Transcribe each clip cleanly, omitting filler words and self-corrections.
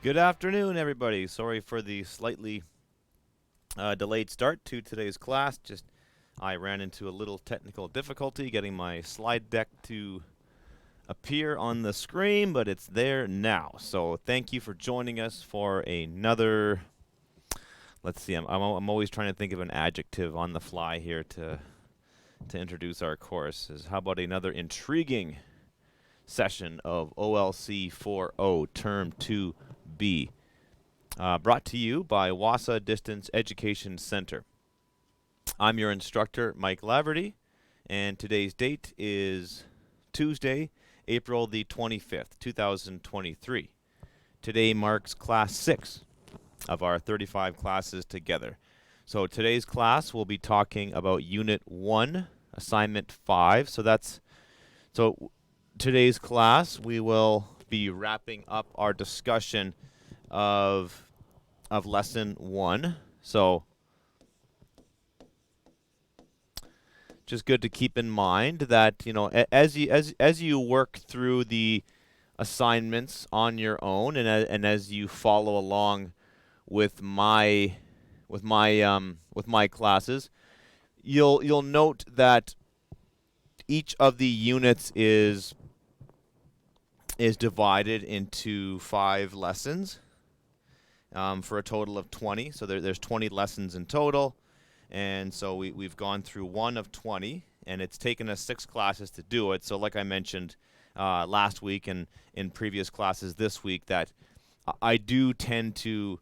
Good afternoon, everybody. Sorry for the slightly delayed start to today's class. Just I ran into a little technical difficulty getting my slide deck to appear on the screen, but it's there now. So thank you for joining us for another. Let's see. I'm always trying to think of an adjective on the fly here to introduce our course. How about another intriguing session of OLC4O Term 2B? Brought to you by Wassa Distance Education Center. I'm your instructor, Mike Laverty, and today's date is Tuesday, April the 25th, 2023. Today marks class 6 of our 35 classes together. So today's class will be talking about Unit 1, Assignment 5. So today's class we will be wrapping up our discussion of lesson 1. So just good to keep in mind that as you work through the assignments on your own, and as you follow along with my classes, you'll note that each of the units is divided into 5 lessons. For a total of 20. So there's 20 lessons in total. And so we've gone through one of 20, and it's taken us 6 classes to do it. So like I mentioned last week and in previous classes this week, that I do tend to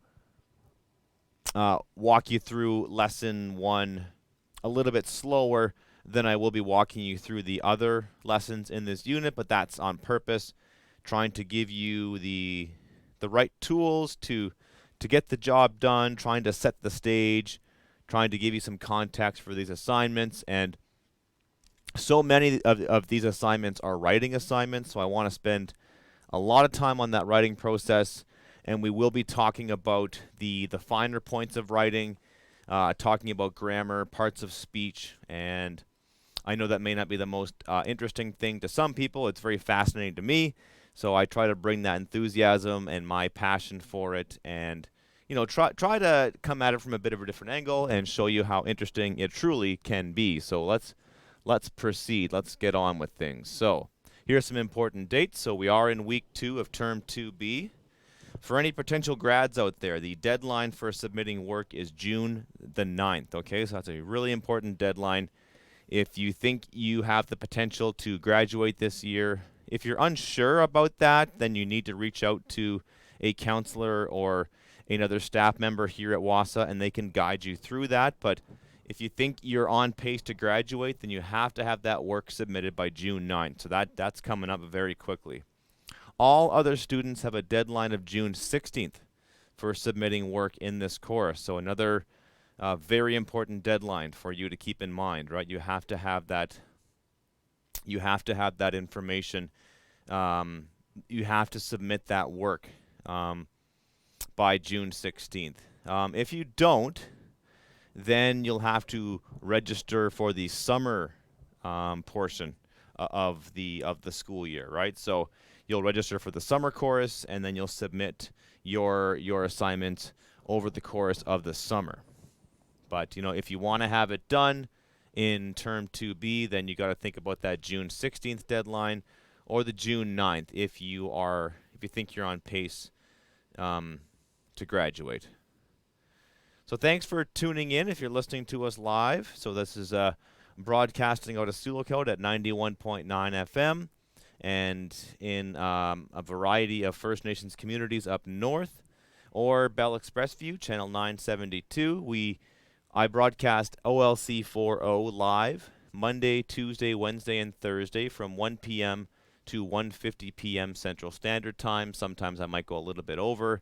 walk you through lesson 1 a little bit slower than I will be walking you through the other lessons in this unit, but that's on purpose, trying to give you the right tools to get the job done, trying to set the stage, trying to give you some context for these assignments. And so many of these assignments are writing assignments, so I want to spend a lot of time on that writing process, and we will be talking about the finer points of writing, talking about grammar, parts of speech, and I know that may not be the most interesting thing to some people. It's very fascinating to me. So I try to bring that enthusiasm and my passion for it, and try to come at it from a bit of a different angle and show you how interesting it truly can be. So let's proceed. Let's get on with things. So here's some important dates. So we are in week 2 of term 2B. For any potential grads out there, the deadline for submitting work is June the 9th. Okay, so that's a really important deadline. If you think you have the potential to graduate this year, if you're unsure about that, then you need to reach out to a counselor or another staff member here at Wassa, and they can guide you through that. But if you think you're on pace to graduate, then you have to have that work submitted by June 9th. So that's coming up very quickly. All other students have a deadline of June 16th for submitting work in this course. So another very important deadline for you to keep in mind, right? You have to have that information. You have to submit that work by June 16th. If you don't, then you'll have to register for the summer portion of the school year, right? So you'll register for the summer course, and then you'll submit your assignment over the course of the summer. But if you want to have it done in term 2B, then you got to think about that June 16th deadline or the June 9th if you think you're on pace to graduate. So thanks for tuning in if you're listening to us live. So this is broadcasting out of Sulocode at 91.9 FM and in a variety of First Nations communities up north, or Bell ExpressVu, channel 972. I broadcast OLC4O live Monday, Tuesday, Wednesday, and Thursday from 1 p.m. to 1:50 p.m. Central Standard Time. Sometimes I might go a little bit over.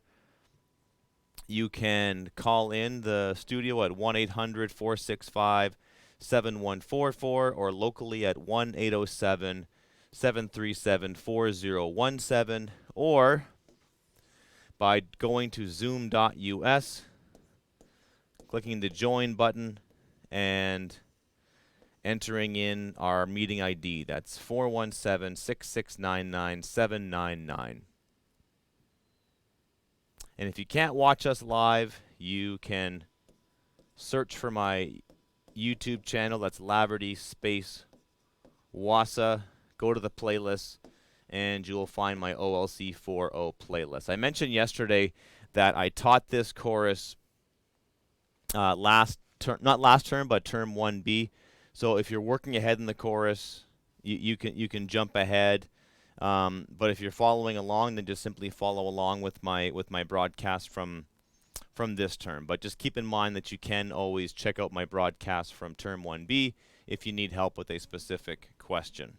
You can call in the studio at 1-800-465-7144 or locally at 1-807-737-4017, or by going to zoom.us, clicking the join button, and entering in our meeting ID. That's 417-6699799. And if you can't watch us live, you can search for my YouTube channel. That's Laverty space Wasa. Go to the playlist, and you'll find my OLC4O playlist. I mentioned yesterday that I taught this chorus not last term, but term 1B. So if you're working ahead in the chorus, you can jump ahead. But if you're following along, then just simply follow along with my broadcast from this term. But just keep in mind that you can always check out my broadcast from term 1B if you need help with a specific question.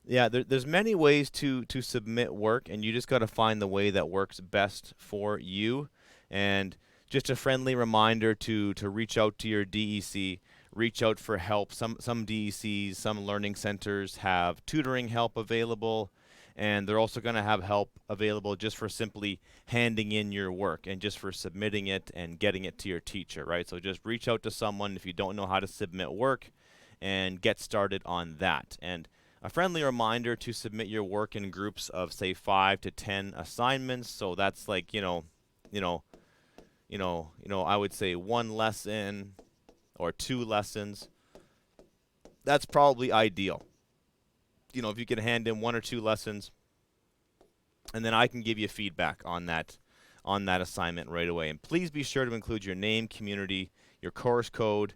Yeah, there's many ways to submit work, and you just got to find the way that works best for you. And just a friendly reminder to reach out to your DEC, reach out for help. Some DECs, some learning centers have tutoring help available, and they're also going to have help available just for simply handing in your work and just for submitting it and getting it to your teacher, right? So just reach out to someone if you don't know how to submit work and get started on that. And a friendly reminder to submit your work in groups of, say, 5 to 10 assignments. So that's like, I would say 1 lesson or 2 lessons. That's probably ideal. If you can hand in 1 or 2 lessons, and then I can give you feedback on that assignment right away. And please be sure to include your name, community, your course code,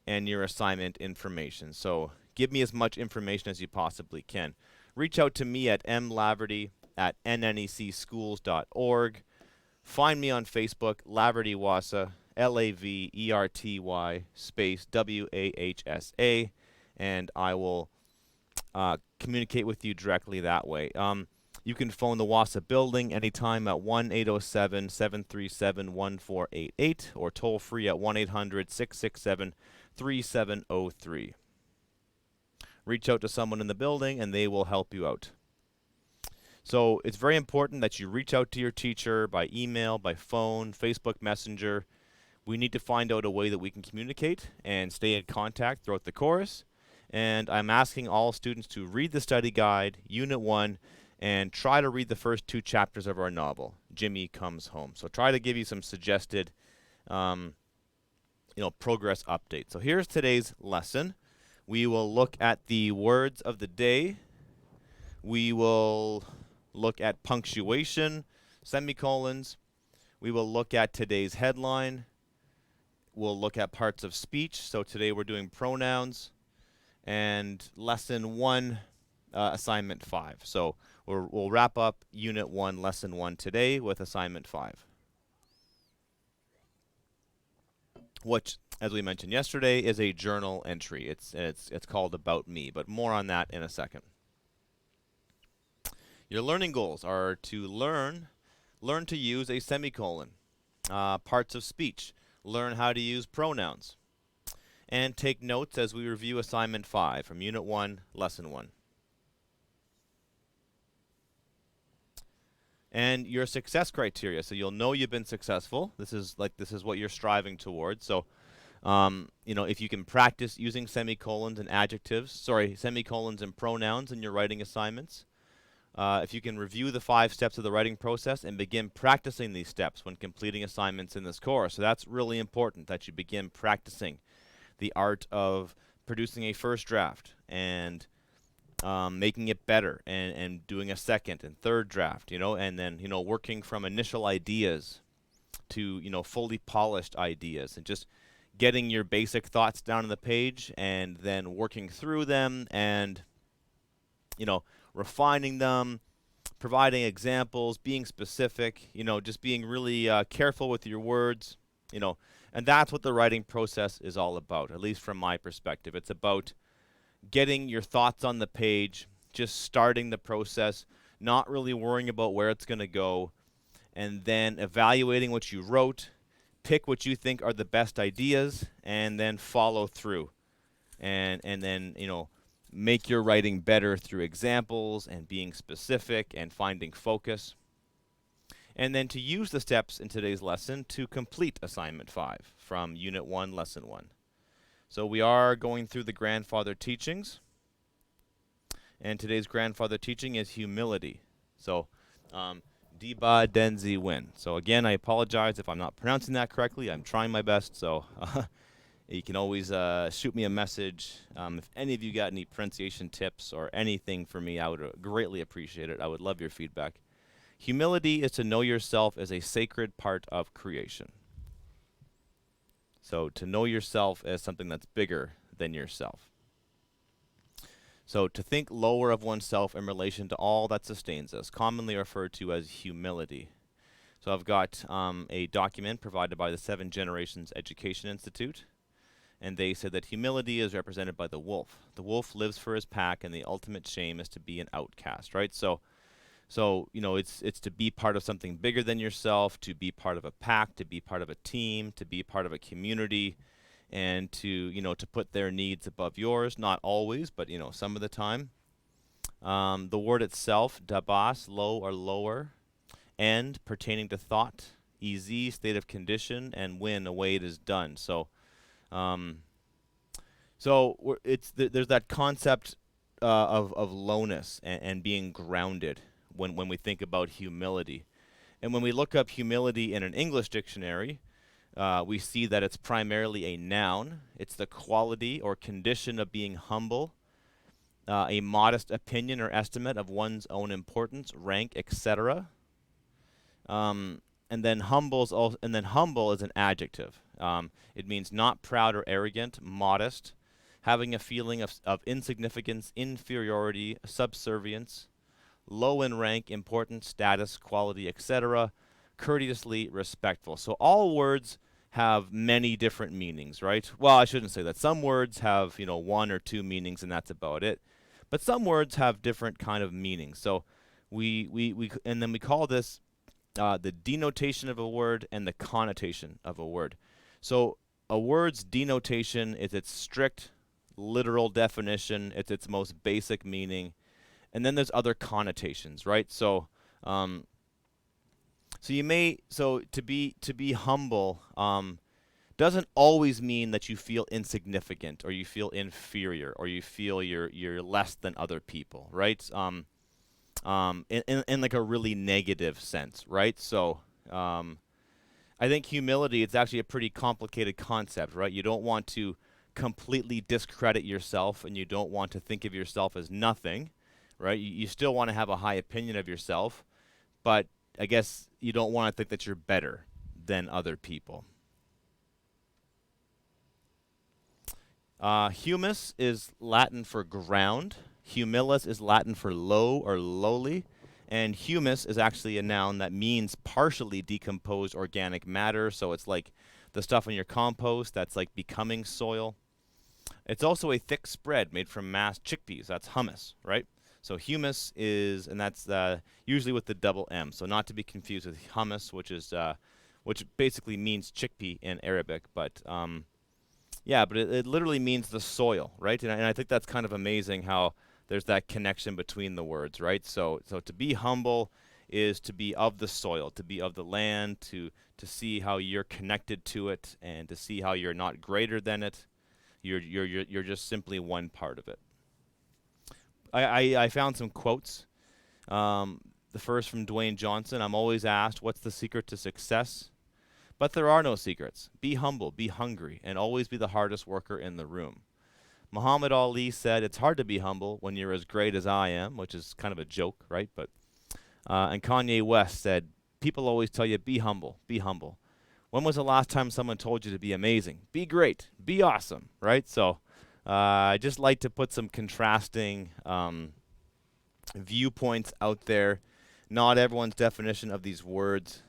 and your assignment information. So give me as much information as you possibly can. Reach out to me at mlaverty@nnecschools.org. Find me on Facebook, Laverty Wasa, Laverty space WAHSA, and I will communicate with you directly that way. You can phone the Wasa building anytime at 1-807-737-1488 or toll free at 1-800-667-3703. Reach out to someone in the building and they will help you out. So it's very important that you reach out to your teacher by email, by phone, Facebook Messenger. We need to find out a way that we can communicate and stay in contact throughout the course. And I'm asking all students to read the study guide, Unit 1, and try to read the first 2 chapters of our novel, Jimmy Comes Home. So try to give you some suggested progress updates. So here's today's lesson. We will look at the words of the day. We will look at punctuation, semicolons. We will look at today's headline. We'll look at parts of speech. So today we're doing pronouns. And lesson 1, assignment 5. So we'll wrap up unit 1, lesson 1 today with assignment 5. Which, as we mentioned yesterday, is a journal entry. It's called About Me, but more on that in a second. Your learning goals are to learn to use a semicolon, parts of speech, learn how to use pronouns, and take notes as we review assignment 5 from unit 1, lesson 1. And your success criteria, so you'll know you've been successful. This is what you're striving towards. So, if you can practice using semicolons and semicolons and pronouns in your writing assignments. If you can review the 5 steps of the writing process and begin practicing these steps when completing assignments in this course. So that's really important that you begin practicing the art of producing a first draft and making it better and doing a second and third draft, and then, working from initial ideas to, fully polished ideas and just getting your basic thoughts down on the page and then working through them and, refining them, providing examples, being specific, just being really careful with your words, and that's what the writing process is all about, at least from my perspective. It's about getting your thoughts on the page, just starting the process, not really worrying about where it's going to go, and then evaluating what you wrote, pick what you think are the best ideas, and then follow through. And then, make your writing better through examples and being specific and finding focus. And then to use the steps in today's lesson to complete assignment 5 from unit 1, lesson 1. So we are going through the grandfather teachings. And today's grandfather teaching is humility. So Diba Denzi Win. So again, I apologize if I'm not pronouncing that correctly. I'm trying my best. So you can always shoot me a message. If any of you got any pronunciation tips or anything for me, I would greatly appreciate it. I would love your feedback. Humility is to know yourself as a sacred part of creation. So to know yourself as something that's bigger than yourself. So to think lower of oneself in relation to all that sustains us, commonly referred to as humility. So I've got a document provided by the Seven Generations Education Institute, and they said that humility is represented by the wolf. The wolf lives for his pack, and the ultimate shame is to be an outcast, right? So you know, it's to be part of something bigger than yourself, to be part of a pack, to be part of a team, to be part of a community, and to, you know, to put their needs above yours. Not always, but, you know, some of the time. The word itself, dabas, low or lower, and pertaining to thought, easy, state of condition, and when a way it is done. So there's that concept of lowness and being grounded when we think about humility. And when we look up humility in an English dictionary, we see that it's primarily a noun. It's the quality or condition of being humble, a modest opinion or estimate of one's own importance, rank, etc. And then humble is an adjective. It means not proud or arrogant, modest, having a feeling of insignificance, inferiority, subservience, low in rank, importance, status, quality, etc., courteously respectful. So all words have many different meanings, right? Well, I shouldn't say that. Some words have, you know, one or two meanings, and that's about it. But some words have different kind of meanings. So we call this the denotation of a word and the connotation of a word. So a word's denotation is its strict, literal definition. It's its most basic meaning. And then there's other connotations, right? So to be humble doesn't always mean that you feel insignificant or you feel inferior or you feel you're less than other people, right? In like a really negative sense, right? So I think humility, it's actually a pretty complicated concept, right? You don't want to completely discredit yourself, and you don't want to think of yourself as nothing, right? You still want to have a high opinion of yourself, but I guess you don't want to think that you're better than other people. Humus is Latin for ground. Humilis is Latin for low or lowly. And humus is actually a noun that means partially decomposed organic matter. So it's like the stuff in your compost that's like becoming soil. It's also a thick spread made from massed chickpeas. That's hummus, right? So humus is, and that's usually with the double M. So not to be confused with hummus, which basically means chickpea in Arabic. But yeah, but it literally means the soil, right? And I think that's kind of amazing how there's that connection between the words, right? So to be humble is to be of the soil, to be of the land, to see how you're connected to it, and to see how you're not greater than it. You're just simply one part of it. I found some quotes. The first from Dwayne Johnson. I'm always asked, what's the secret to success? But there are no secrets. Be humble, be hungry, and always be the hardest worker in the room. Muhammad Ali said, it's hard to be humble when you're as great as I am, which is kind of a joke, right? But and Kanye West said, people always tell you, be humble, be humble. When was the last time someone told you to be amazing? Be great, be awesome, right? So I just like to put some contrasting viewpoints out there. Not everyone's definition of these words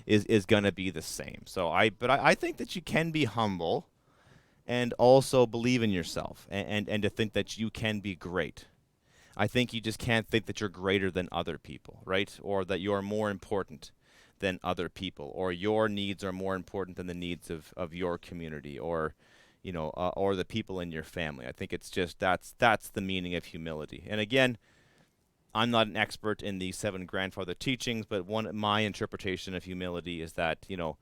is going to be the same. So I think that you can be humble and also believe in yourself and to think that you can be great. I think you just can't think that you're greater than other people, right? Or that you're more important than other people, or your needs are more important than the needs of your community, or you know, or the people in your family. I think it's just that's the meaning of humility. And again, I'm not an expert in the 7 grandfather teachings, but my interpretation of humility is that, you know,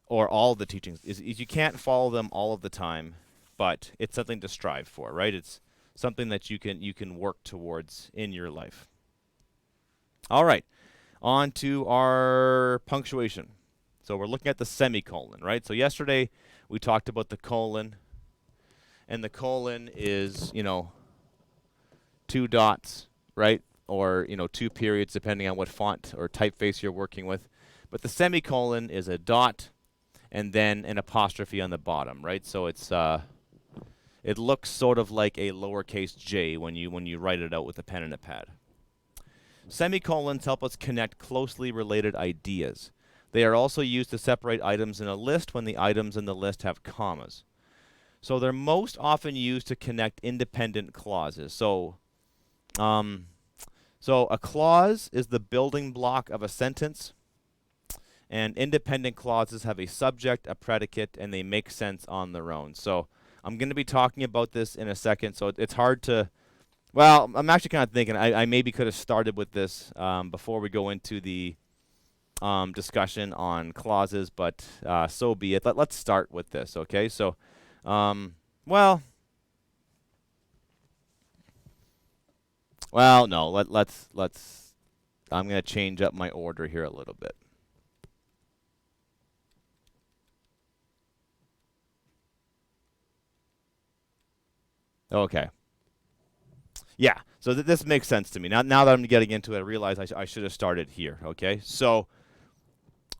or all the teachings is you can't follow them all of the time, but it's something to strive for, right? It's something that you can work towards in your life. All right, on to our punctuation. So we're looking at the semicolon, right? So yesterday we talked about the colon, and the colon is, two dots, right? Or, two periods depending on what font or typeface you're working with. But the semicolon is a dot and then an apostrophe on the bottom, right? So it looks sort of like a lowercase j when you write it out with a pen and a pad. Semicolons help us connect closely related ideas. They are also used to separate items in a list when the items in the list have commas. So they're most often used to connect independent clauses. So a clause is the building block of a sentence, and independent clauses have a subject, a predicate, and they make sense on their own. So I'm going to be talking about this in a second, so it's hard to... Well, I'm actually kind of thinking I maybe could have started with this before we go into the discussion on clauses, but so be it. Let's start with this, okay? So, well, no. Let's. I'm going to change up my order here a little bit. Okay. Yeah, so this makes sense to me. Now that I'm getting into it, I realize I should have started here, okay? So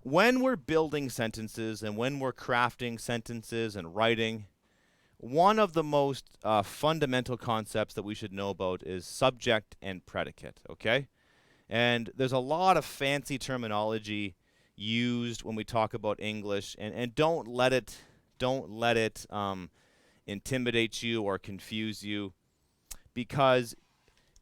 when we're building sentences and when we're crafting sentences and writing, one of the most fundamental concepts that we should know about is subject and predicate, okay? And there's a lot of fancy terminology used when we talk about English, and don't let it intimidate you or confuse you, because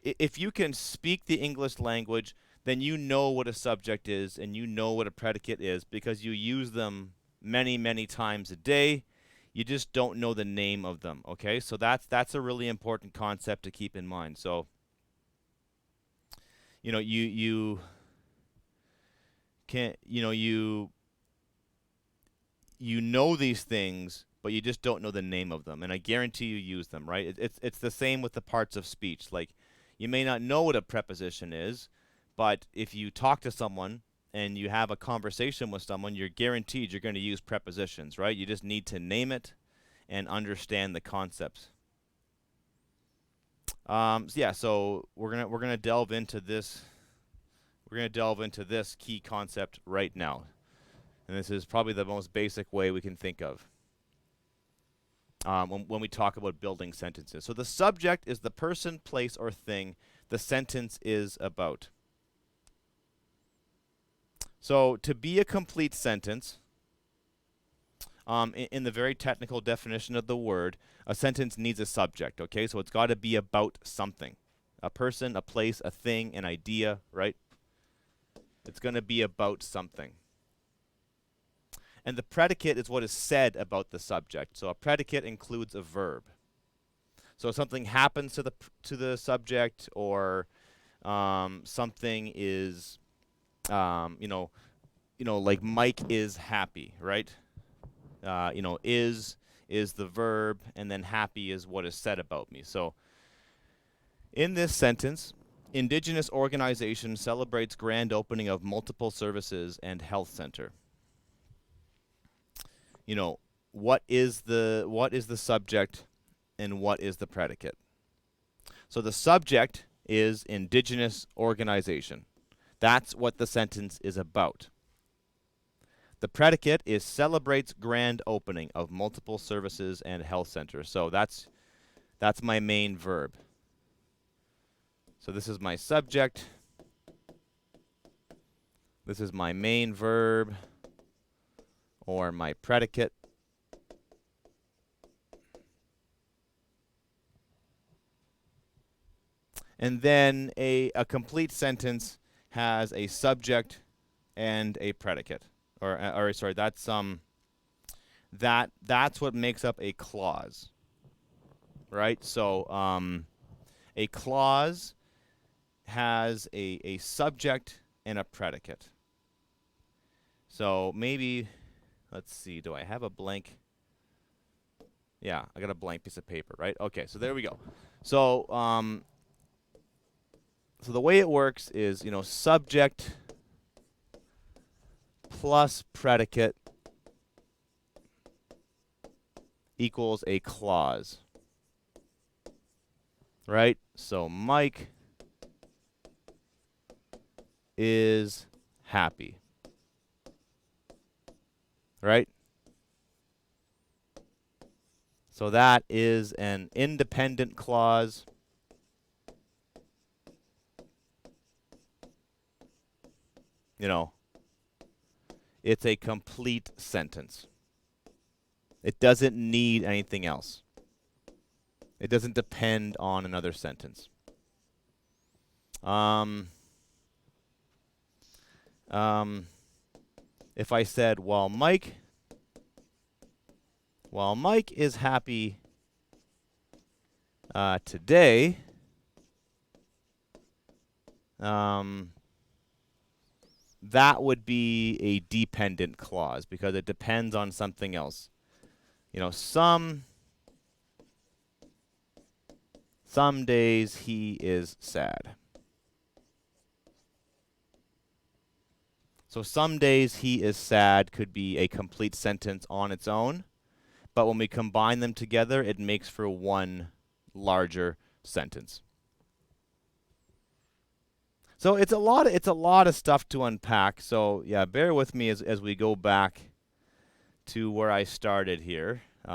if you can speak the English language, then you know what a subject is and you know what a predicate is because you use them many, many times a day. You just don't know the name of them, okay? So that's a really important concept to keep in mind. So, you can you know these things, but you just don't know the name of them, and I guarantee you use them, right? It's the same with the parts of speech. Like, you may not know what a preposition is, but if you talk to someone and you have a conversation with someone, you're guaranteed you're going to use prepositions, right? You just need to name it and understand the concepts. So we're gonna delve into this. We're gonna delve into this key concept right now, and this is probably the most basic way we can think of when we talk about building sentences. So the subject is the person, place, or thing the sentence is about. So to be a complete sentence, in the very technical definition of the word, a sentence needs a subject, okay? So it's got to be about something. A person, a place, a thing, an idea, right? It's going to be about something. And the predicate is what is said about the subject. So a predicate includes a verb. So something happens to the subject, or something is, like Mike is happy, right? Is the verb, and then happy is what is said about me. So in this sentence, Indigenous organization celebrates grand opening of multiple services and health center. What is the subject and what is the predicate? So the subject is Indigenous organization. That's what the sentence is about. The predicate is celebrates grand opening of multiple services and health centers. So that's my main verb. So this is my subject. This is my main verb, or my predicate. And then a complete sentence has a subject and a predicate. Or sorry, that's what makes up a clause. Right? So a clause has a subject and a predicate. So maybe, let's see, do I have a blank? Yeah, I got a blank piece of paper, right? Okay, so there we go. So the way it works is, subject plus predicate equals a clause, right? So Mike is happy, right? So that is an independent clause. It's a complete sentence. It doesn't need anything else. It doesn't depend on another sentence. If I said, while Mike is happy today, that would be a dependent clause because it depends on something else. Some days he is sad. So some days he is sad could be a complete sentence on its own, but when we combine them together, it makes for one larger sentence. So it's a lot of stuff to unpack. So yeah, bear with me as we go back to where I started here. This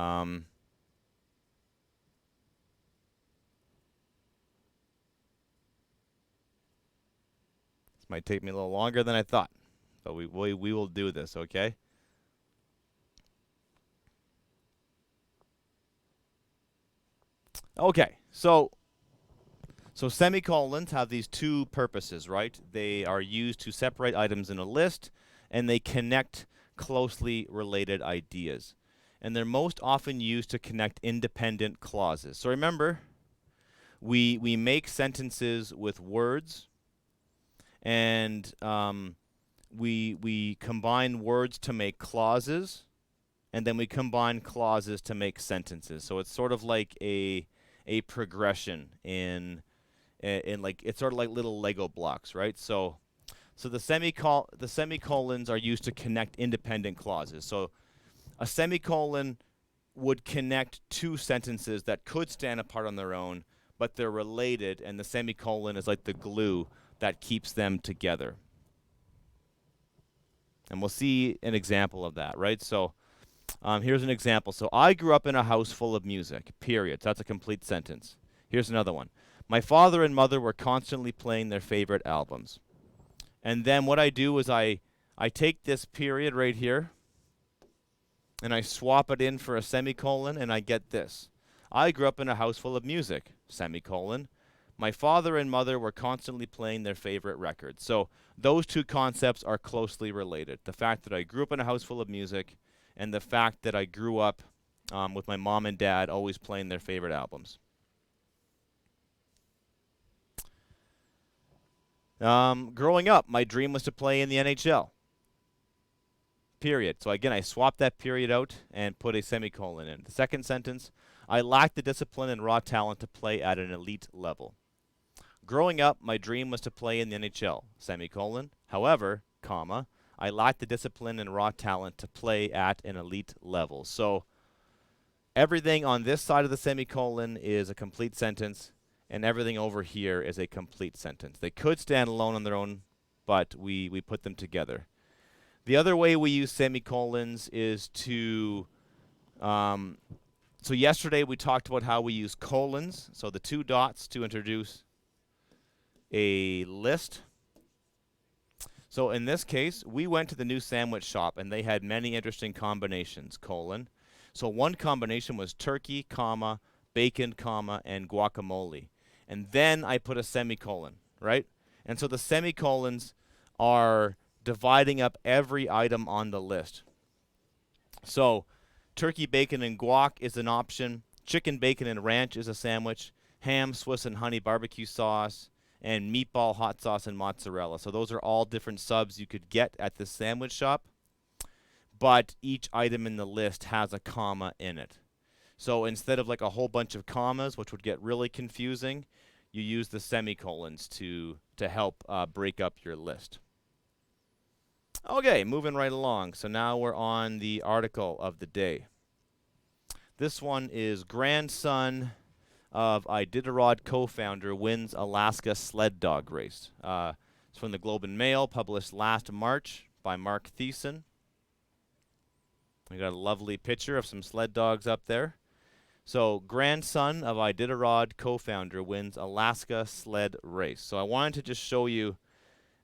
might take me a little longer than I thought, but we will do this, okay? Okay, so semicolons have these two purposes, right? They are used to separate items in a list, and they connect closely related ideas. And they're most often used to connect independent clauses. So remember, we make sentences with words, and we combine words to make clauses, and then we combine clauses to make sentences. So it's sort of like a progression in like, it's sort of like little Lego blocks, right? So the semicolons are used to connect independent clauses. So a semicolon would connect two sentences that could stand apart on their own, but they're related, and the semicolon is like the glue that keeps them together. And we'll see an example of that, right? So here's an example. So I grew up in a house full of music, period. So that's a complete sentence. Here's another one. My father and mother were constantly playing their favorite albums. And then what I do is I take this period right here, and I swap it in for a semicolon, and I get this. I grew up in a house full of music, semicolon. My father and mother were constantly playing their favorite records. So those two concepts are closely related. The fact that I grew up in a house full of music, and the fact that I grew up with my mom and dad always playing their favorite albums. Growing up, my dream was to play in the NHL. Period. So again, I swapped that period out and put a semicolon in. The second sentence, I lacked the discipline and raw talent to play at an elite level. Growing up, my dream was to play in the NHL, semicolon. However, comma, I lacked the discipline and raw talent to play at an elite level. So everything on this side of the semicolon is a complete sentence, and everything over here is a complete sentence. They could stand alone on their own, but we put them together. The other way we use semicolons is to, so yesterday we talked about how we use colons, so the two dots to introduce a list. So in this case, we went to the new sandwich shop, and they had many interesting combinations, colon. So one combination was turkey, comma, bacon, comma, and guacamole. And then I put a semicolon, right? And so the semicolons are dividing up every item on the list. So turkey, bacon, and guac is an option. Chicken, bacon, and ranch is a sandwich. Ham, Swiss, and honey barbecue sauce. And meatball, hot sauce, and mozzarella. So those are all different subs you could get at the sandwich shop. But each item in the list has a comma in it. So instead of like a whole bunch of commas, which would get really confusing, you use the semicolons to help break up your list. Okay, moving right along. So now we're on the article of the day. This one is grandson of Iditarod co-founder wins Alaska sled dog race. It's from the Globe and Mail, published last March by Mark Thiessen. We got a lovely picture of some sled dogs up there. So, grandson of Iditarod co-founder wins Alaska sled race. So I wanted to just show you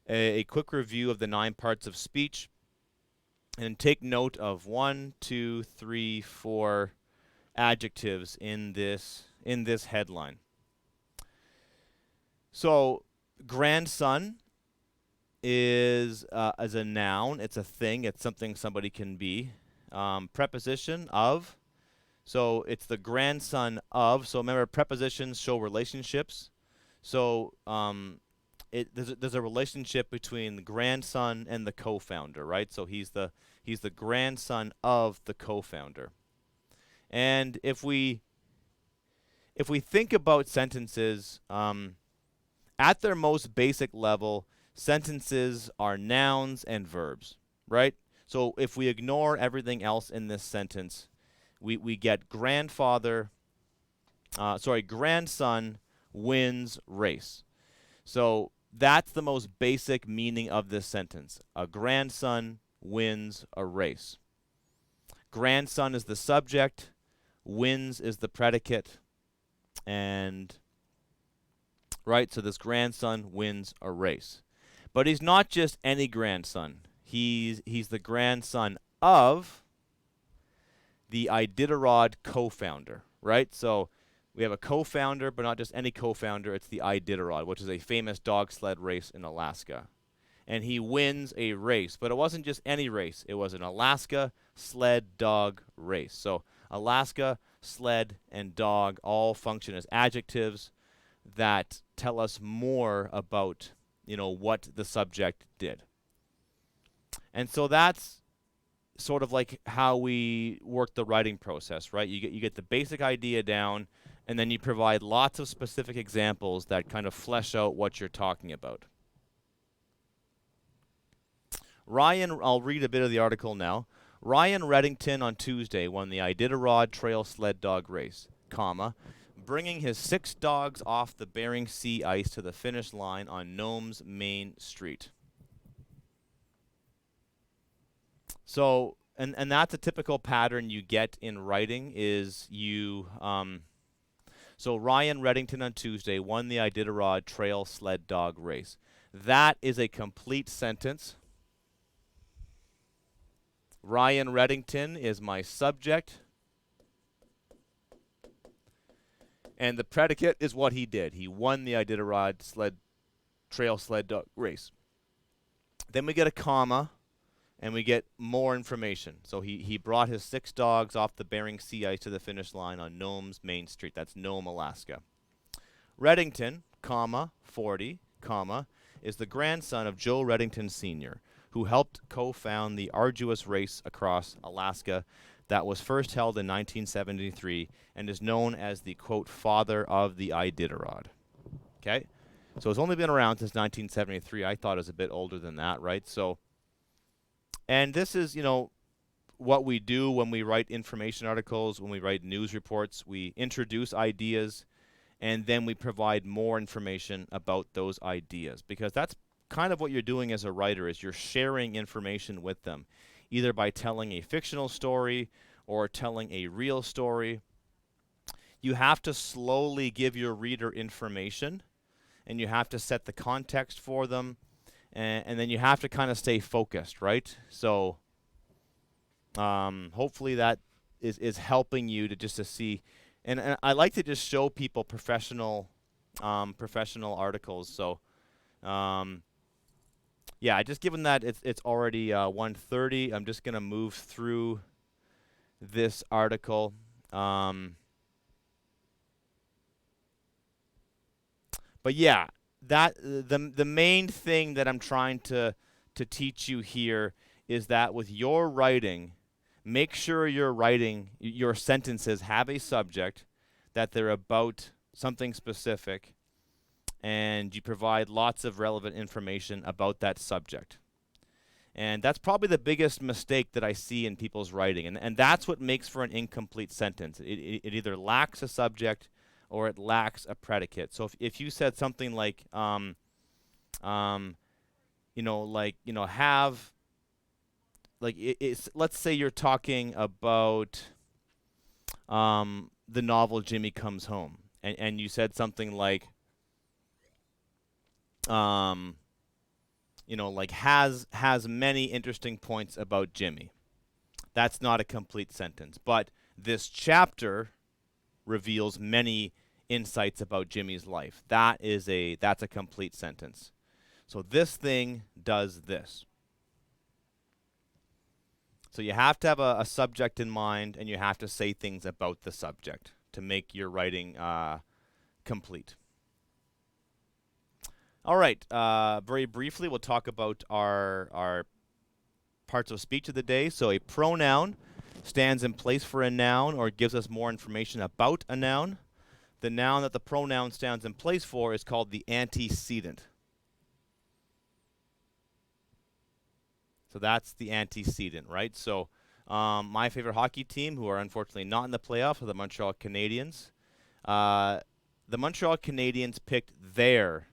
a quick review of the 9 parts of speech, and take note of 1, 2, 3, 4 adjectives in this headline. So, grandson is as a noun. It's a thing. It's something somebody can be. Preposition of. So it's the grandson of. So remember, prepositions show relationships. So there's a relationship between the grandson and the co-founder, right? So he's the grandson of the co-founder. And if we think about sentences, at their most basic level, sentences are nouns and verbs, right? So if we ignore everything else in this sentence, we get grandson wins race. So that's the most basic meaning of this sentence. A grandson wins a race. Grandson is the subject, wins is the predicate, and right, so this grandson wins a race. But he's not just any grandson. He's the grandson of the Iditarod co-founder, right? So we have a co-founder, but not just any co-founder. It's the Iditarod, which is a famous dog sled race in Alaska. And he wins a race, but it wasn't just any race. It was an Alaska sled dog race. So Alaska, sled, and dog all function as adjectives that tell us more about, what the subject did. And so that's sort of like how we work the writing process, right? You get the basic idea down, and then you provide lots of specific examples that kind of flesh out what you're talking about. I'll read a bit of the article now. Ryan Reddington on Tuesday won the Iditarod Trail Sled Dog Race, bringing his 6 dogs off the Bering Sea ice to the finish line on Nome's Main Street. So, and that's a typical pattern you get in writing is so Ryan Reddington on Tuesday won the Iditarod Trail Sled Dog Race. That is a complete sentence. Ryan Reddington is my subject. And the predicate is what he did. He won the Iditarod Trail Sled Dog Race. Then we get a comma, and we get more information. So he brought his 6 dogs off the Bering Sea ice to the finish line on Nome's Main Street. That's Nome, Alaska. Reddington, 40, is the grandson of Joe Reddington Sr., who helped co-found the arduous race across Alaska that was first held in 1973 and is known as the, quote, father of the Iditarod. Okay? So it's only been around since 1973. I thought it was a bit older than that, right? So, and this is, what we do when we write information articles, when we write news reports. We introduce ideas, and then we provide more information about those ideas, because that's kind of what you're doing as a writer, is you're sharing information with them, either by telling a fictional story or telling a real story. You have to slowly give your reader information, and you have to set the context for them, and then you have to kind of stay focused, right? So hopefully that is helping you to see. And I like to just show people professional articles. So yeah, just given that it's already 1:30, I'm just gonna move through this article. But yeah, that the main thing that I'm trying to teach you here is that with your writing, make sure your sentences have a subject, that they're about something specific, and you provide lots of relevant information about that subject. And that's probably the biggest mistake that I see in people's writing. And that's what makes for an incomplete sentence. It either lacks a subject or it lacks a predicate. So if you said something like, have, let's say you're talking about the novel Jimmy Comes Home. And you said something like, has many interesting points about Jimmy. That's not a complete sentence. But this chapter reveals many insights about Jimmy's life. That's a complete sentence. So this thing does this. So you have to have a subject in mind, and you have to say things about the subject to make your writing complete. All right, very briefly, we'll talk about our parts of speech of the day. So a pronoun stands in place for a noun or gives us more information about a noun. The noun that the pronoun stands in place for is called the antecedent. So that's the antecedent, right? So my favorite hockey team, who are unfortunately not in the playoffs, are the Montreal Canadiens. The Montreal Canadiens picked their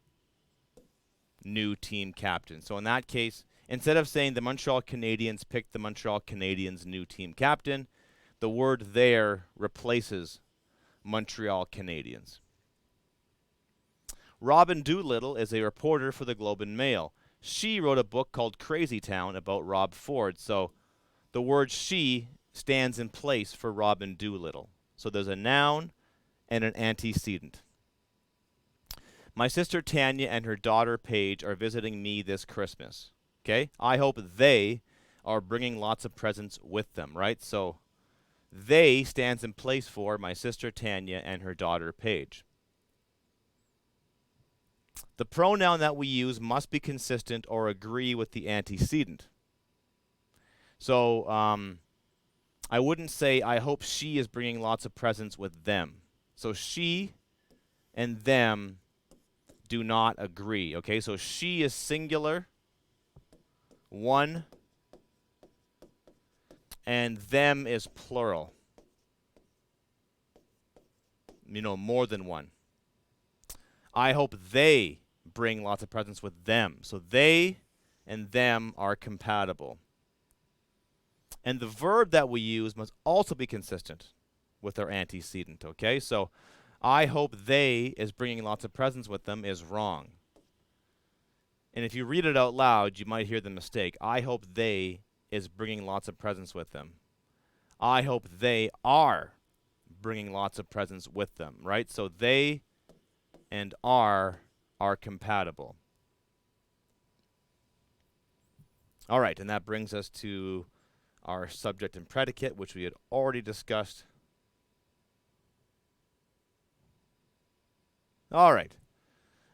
new team captain. So in that case, instead of saying the Montreal Canadiens picked the Montreal Canadiens' new team captain, the word there replaces Montreal Canadiens. Robin Doolittle is a reporter for the Globe and Mail. She wrote a book called Crazy Town about Rob Ford. So the word she stands in place for Robin Doolittle. So there's a noun and an antecedent. My sister Tanya and her daughter Paige are visiting me this Christmas. Okay? I hope they are bringing lots of presents with them, right? So they stands in place for my sister Tanya and her daughter Paige. The pronoun that we use must be consistent or agree with the antecedent. So I wouldn't say, I hope she is bringing lots of presents with them. So she and them do not agree. Okay, so she is singular, one, and them is plural. More than one. I hope they bring lots of presents with them. So they and them are compatible. And the verb that we use must also be consistent with our antecedent, okay? So I hope they is bringing lots of presents with them is wrong. And if you read it out loud, you might hear the mistake. I hope they is bringing lots of presents with them. I hope they are bringing lots of presents with them, right? So they and are compatible. All right, and that brings us to our subject and predicate, which we had already discussed. All right.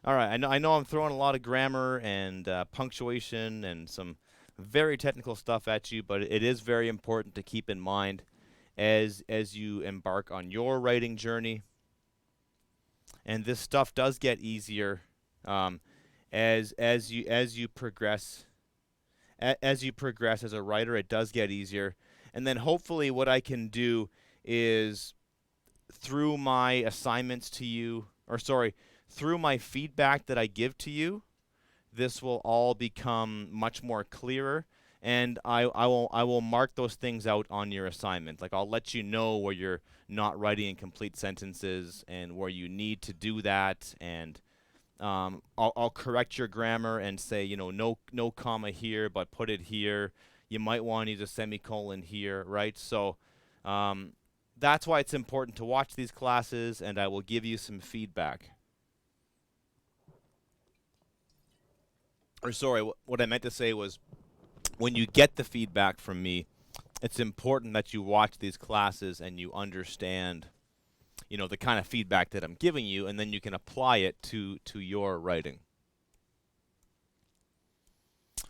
I know I'm throwing a lot of grammar and punctuation and some very technical stuff at you, but it is very important to keep in mind as you embark on your writing journey. And this stuff does get easier as you progress. As you progress as a writer, it does get easier. And then hopefully what I can do is through my assignments to you, through my feedback that I give to you, this will all become much more clearer. And I will mark those things out on your assignment. Like I'll let you know where you're not writing in complete sentences and where you need to do that. And I'll correct your grammar and say, no comma here, but put it here. You might want to use a semicolon here, right? So that's why it's important to watch these classes, and I will give you some feedback. What I meant to say was when you get the feedback from me, it's important that you watch these classes and you understand the kind of feedback that I'm giving you, and then you can apply it to your writing.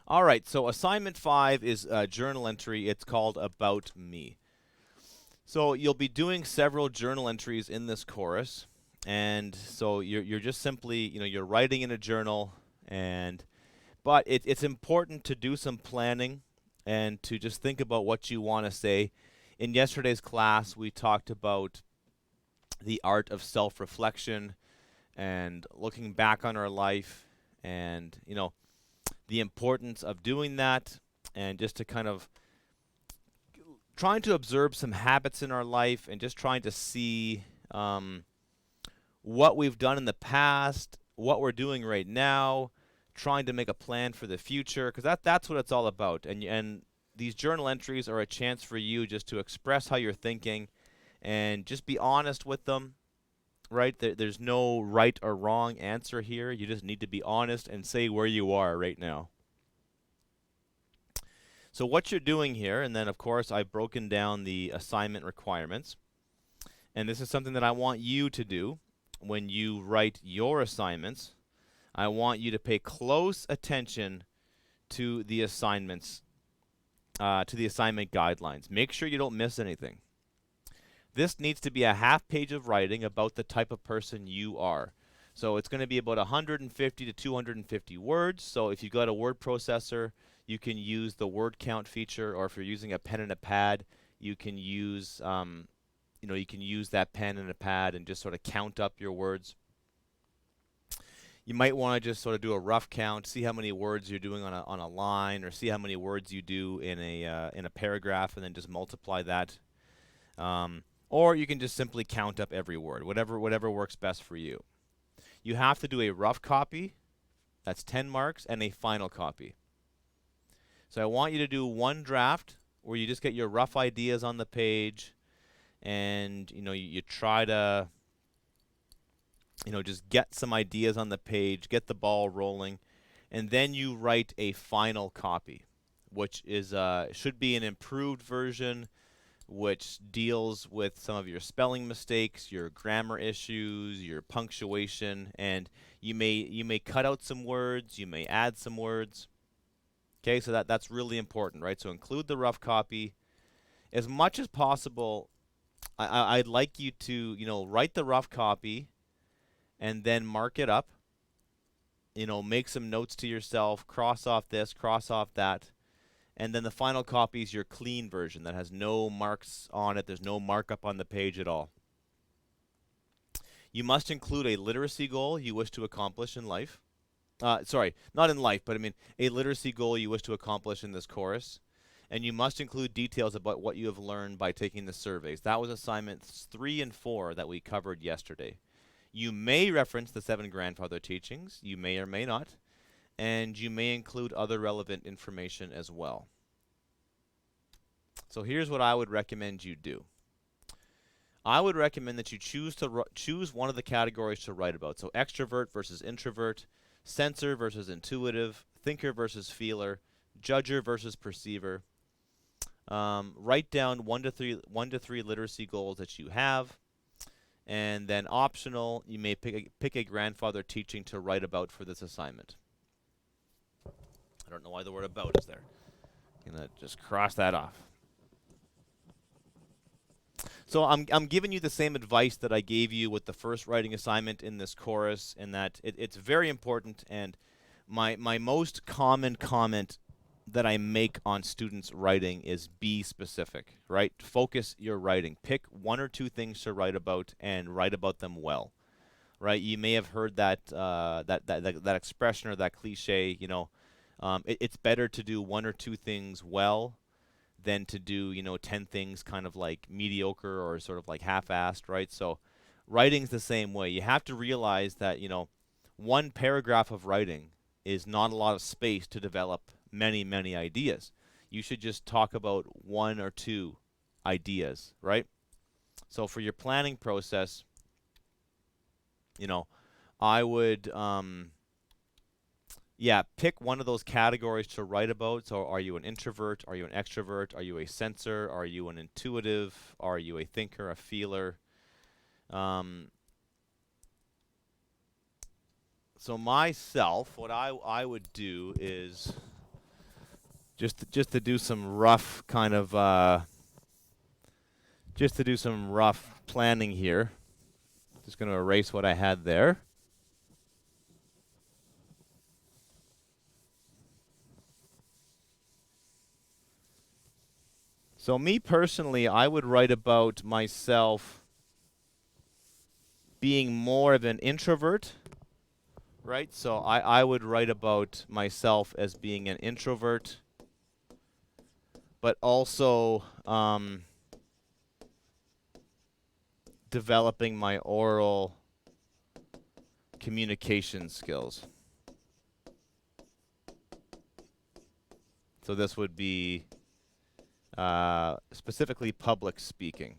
All right, so assignment 5 is a journal entry. It's called About Me. So you'll be doing several journal entries in this course, And so you're just simply, you're writing in a journal, but it's important to do some planning and to just think about what you want to say. In yesterday's class, we talked about the art of self-reflection and looking back on our life, and the importance of doing that, and just to kind of trying to observe some habits in our life and just trying to see what we've done in the past, what we're doing right now, trying to make a plan for the future, because that's what it's all about. And these journal entries are a chance for you just to express how you're thinking and just be honest with them. Right? There's no right or wrong answer here. You just need to be honest and say where you are right now. So what you're doing here, and then of course I've broken down the assignment requirements. And this is something that I want you to do when you write your assignments. I want you to pay close attention to the assignments, to the assignment guidelines. Make sure you don't miss anything. This needs to be a half page of writing about the type of person you are. So it's going to be about 150 to 250 words. So if you've got a word processor, you can use the word count feature, or if you're using a pen and a pad, you can use you can use that pen and a pad and just sort of count up your words. You might want to just sort of do a rough count, see how many words you're doing on a line, or see how many words you do in a paragraph, and then just multiply that. Or you can just simply count up every word, whatever works best for you. You have to do a rough copy, that's 10 marks, and a final copy. So I want you to do one draft where you just get your rough ideas on the page, and you try to just get some ideas on the page, get the ball rolling, and then you write a final copy, which is should be an improved version, which deals with some of your spelling mistakes, your grammar issues, your punctuation, and you may cut out some words, you may add some words. Okay, so that's really important, right? So include the rough copy. As much as possible, I'd like you to, write the rough copy and then mark it up. Make some notes to yourself, cross off this, cross off that. And then the final copy is your clean version that has no marks on it. There's no markup on the page at all. You must include a literacy goal you wish to accomplish in life. Sorry, not in life, but I mean a literacy goal you wish to accomplish in this course. And you must include details about what you have learned by taking the surveys. That was assignments 3 and 4 that we covered yesterday. You may reference the 7 grandfather teachings. You may or may not. And you may include other relevant information as well. So here's what I would recommend you do. I would recommend that you choose one of the categories to write about. So extrovert versus introvert, sensor versus intuitive, thinker versus feeler, judger versus perceiver. Write down 1 to 3 literacy goals that you have. And then optional, you may pick a grandfather teaching to write about for this assignment. I don't know why the word about is there. I'm going to just cross that off. So I'm giving you the same advice that I gave you with the first writing assignment in this course, in that it's very important. And my most common comment that I make on students' writing is be specific, right? Focus your writing. Pick 1 or 2 things to write about and write about them well, right? You may have heard that that expression or that cliche, it's better to do 1 or 2 things well than to do 10 things kind of like mediocre or sort of like half-assed, right? So writing's the same way. You have to realize that 1 paragraph of writing is not a lot of space to develop many ideas. You should just talk about 1 or 2 ideas, right? So for your planning process, I would pick one of those categories to write about. So are you an introvert? Are you an extrovert? Are you a sensor? Are you an intuitive? Are you a thinker, a feeler? So myself, what I would do is just to do some rough kind of just to do some rough planning here. Just going to erase what I had there. So me personally, I would write about myself being more of an introvert, right? So I would write about myself as being an introvert, but also developing my oral communication skills. So this would be specifically public speaking.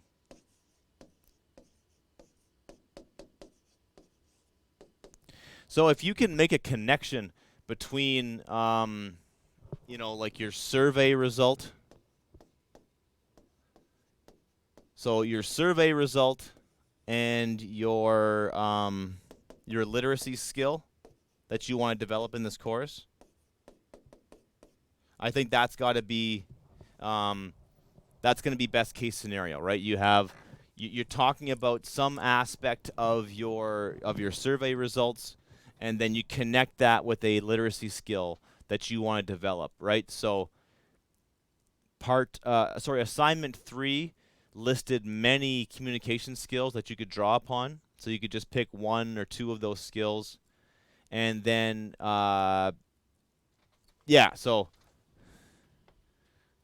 So if you can make a connection between, you know, like your survey result. So your survey result and your literacy skill that you want to develop in this course, I think that's got to be that's going to be best case scenario, right? You're talking about some aspect of your survey results, and then you connect that with a literacy skill that you want to develop, right? So assignment 3 listed many communication skills that you could draw upon. So you could just pick 1 or 2 of those skills, and then yeah. So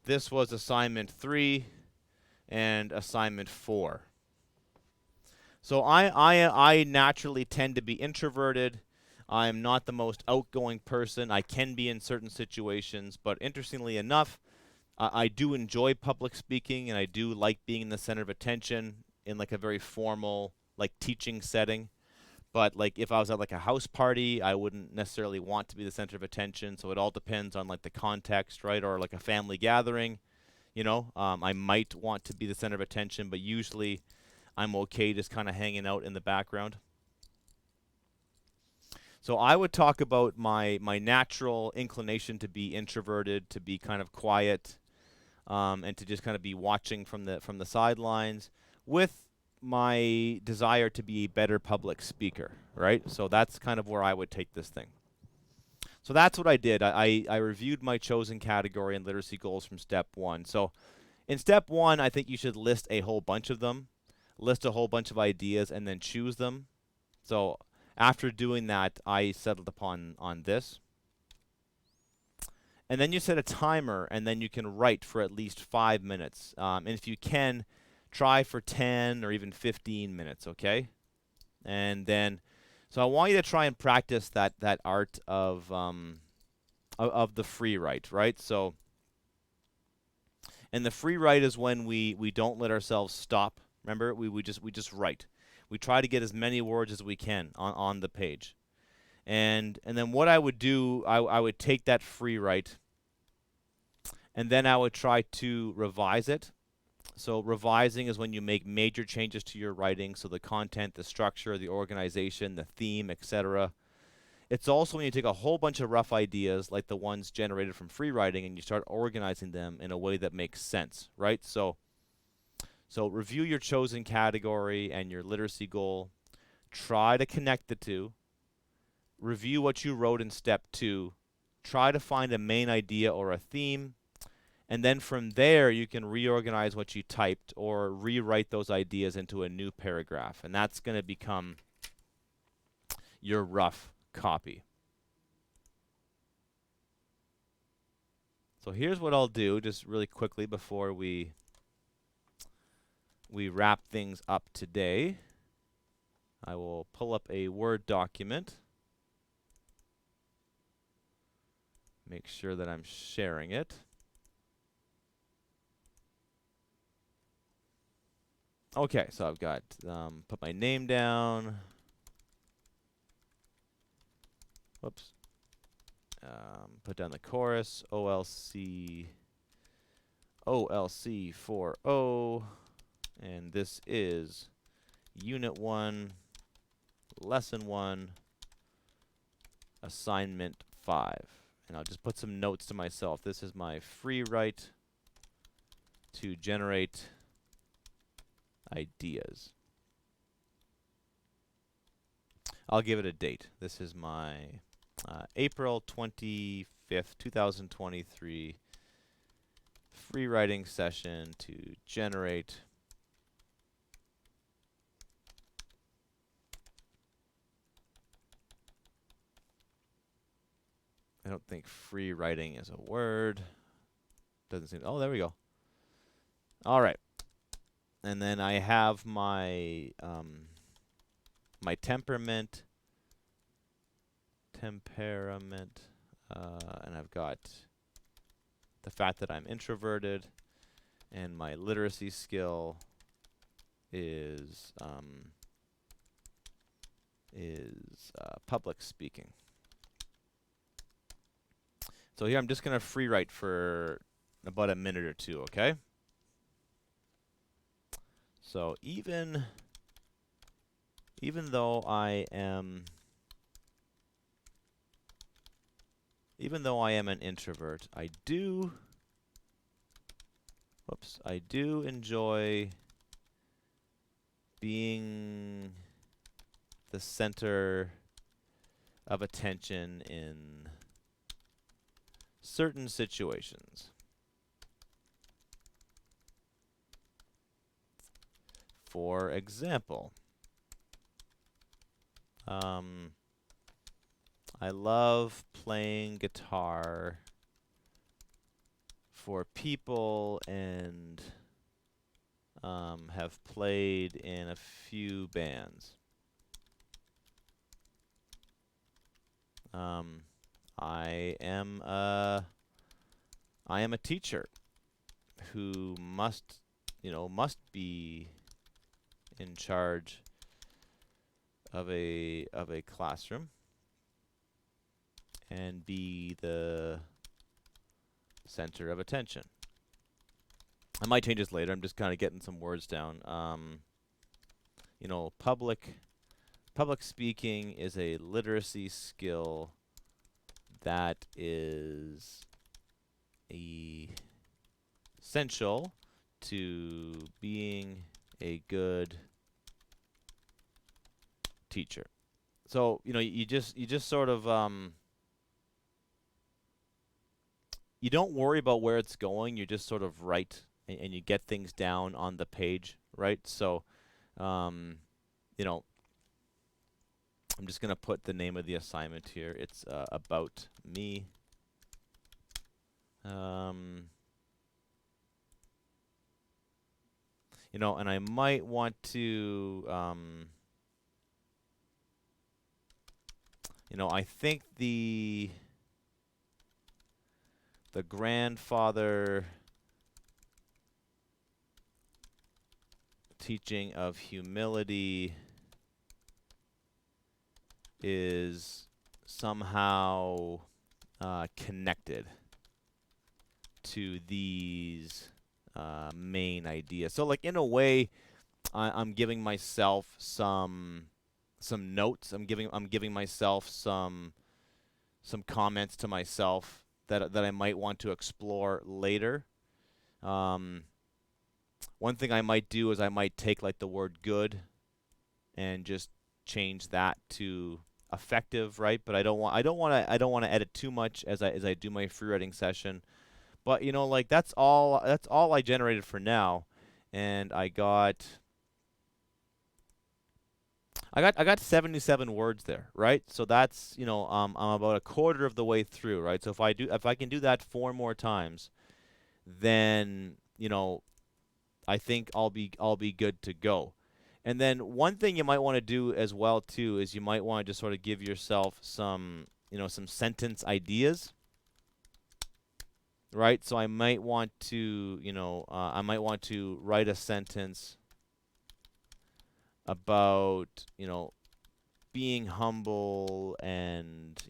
this was assignment 3 and assignment 4. So I naturally tend to be introverted. I'm not the most outgoing person. I can be in certain situations, but interestingly enough, I do enjoy public speaking, and I do like being in the center of attention in like a very formal, like teaching setting. But like if I was at like a house party, I wouldn't necessarily want to be the center of attention. So it all depends on like the context, right? Or like a family gathering, you know, I might want to be the center of attention, but usually I'm okay just kind of hanging out in the background. So I would talk about my natural inclination to be introverted, to be kind of quiet, and to just kind of be watching from the sidelines, with my desire to be a better public speaker, right? So that's kind of where I would take this thing. So that's what I did. I reviewed my chosen category and literacy goals from step 1. So in step 1, I think you should list a whole bunch of them, list a whole bunch of ideas, and then choose them. So after doing that, I settled upon this. And then you set a timer, and then you can write for at least 5 minutes. And if you can, try for 10 or even 15 minutes, okay? And then, so I want you to try and practice that art of the free write, right? So, and the free write is when we don't let ourselves stop. Remember, we just write. We try to get as many words as we can on the page. And then what I would do, I would take that free write, and then I would try to revise it. So revising is when you make major changes to your writing, so the content, the structure, the organization, the theme, etc. It's also when you take a whole bunch of rough ideas, like the ones generated from free writing, and you start organizing them in a way that makes sense, right? So review your chosen category and your literacy goal. Try to connect the two. Review what you wrote in step 2. Try to find a main idea or a theme. And then from there, you can reorganize what you typed or rewrite those ideas into a new paragraph. And that's going to become your rough copy. So here's what I'll do just really quickly before we wrap things up today. I will pull up a Word document. Make sure that I'm sharing it. Okay, so I've got put my name down. Whoops. Put down the chorus. OLC4O, and this is Unit 1, Lesson 1, Assignment 5. And I'll just put some notes to myself. This is my free write to generate ideas. I'll give it a date. This is my April 25th, 2023 free writing session to generate I don't think free writing is a word. Doesn't seem. Oh, there we go. All right. And then I have my my temperament, and I've got the fact that I'm introverted, and my literacy skill is public speaking. So here I'm just going to free write for about a minute or two, okay? So even though I am an introvert, I do enjoy being the center of attention in certain situations. For example, I love playing guitar for people and have played in a few bands. I am a teacher who must be in charge of a classroom and be the center of attention. I might change this later. I'm just kind of getting some words down. Public speaking is a literacy skill that is essential to being a good teacher. So, you just sort of you don't worry about where it's going. You just sort of write and you get things down on the page, right? So, I'm just going to put the name of the assignment here. It's about me. And I might want to, I think the grandfather teaching of humility is somehow connected to these main ideas. So, like, in a way, I'm giving myself some notes. I'm giving myself some comments to myself that I might want to explore later. One thing I might do is I might take like the word good and just change that to effective, right? But I don't want to edit too much as I do my free writing session. But like that's all I generated for now, and I got 77 words there, right? So that's I'm about a quarter of the way through, right? So if I can do that 4 more times, then I think I'll be good to go. And then one thing you might want to do as well too is you might want to just sort of give yourself some some sentence ideas. Right, so I might want to, write a sentence about, being humble and,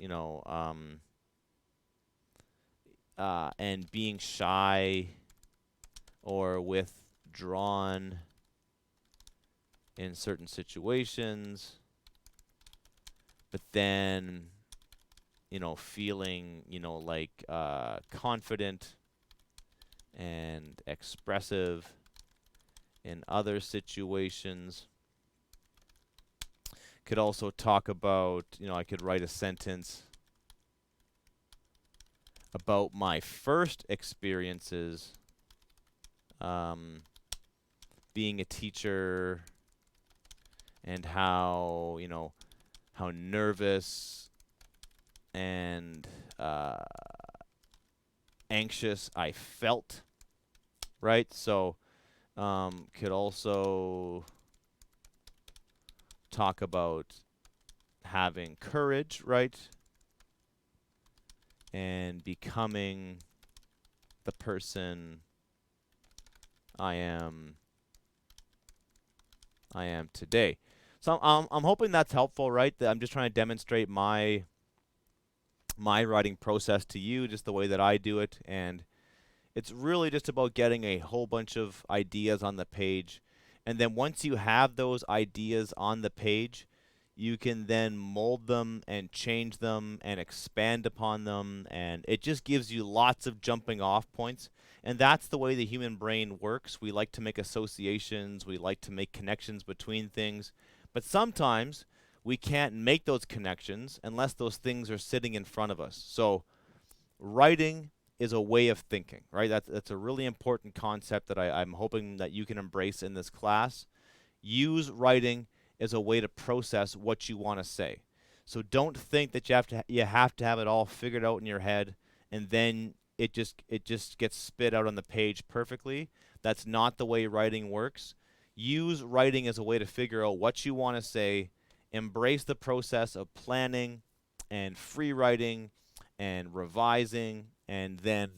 and being shy or withdrawn in certain situations, but then feeling, like confident and expressive in other situations. Could also talk about, I could write a sentence about my first experiences being a teacher and how, how nervous and anxious I felt, right? So could also talk about having courage, right? And becoming the person I am today. So I'm hoping that's helpful, right? That I'm just trying to demonstrate my writing process to you, just the way that I do it, and it's really just about getting a whole bunch of ideas on the page. And then once you have those ideas on the page, you can then mold them and change them and expand upon them. And it just gives you lots of jumping off points. And that's the way the human brain works. We like to make associations, we like to make connections between things. But sometimes we can't make those connections unless those things are sitting in front of us. So writing is a way of thinking, right? That's a really important concept that I'm hoping that you can embrace in this class. Use writing as a way to process what you want to say. So don't think that you have to have it all figured out in your head and then it just gets spit out on the page perfectly. That's not the way writing works. Use writing as a way to figure out what you want to say. Embrace the process of planning and free writing and revising, and then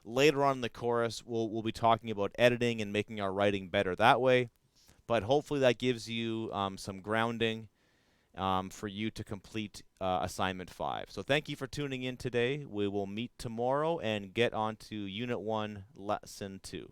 later on in the course we'll be talking about editing and making our writing better that way. But hopefully that gives you some grounding for you to complete assignment 5. So thank you for tuning in today. We will meet tomorrow and get on to Unit 1, Lesson 2.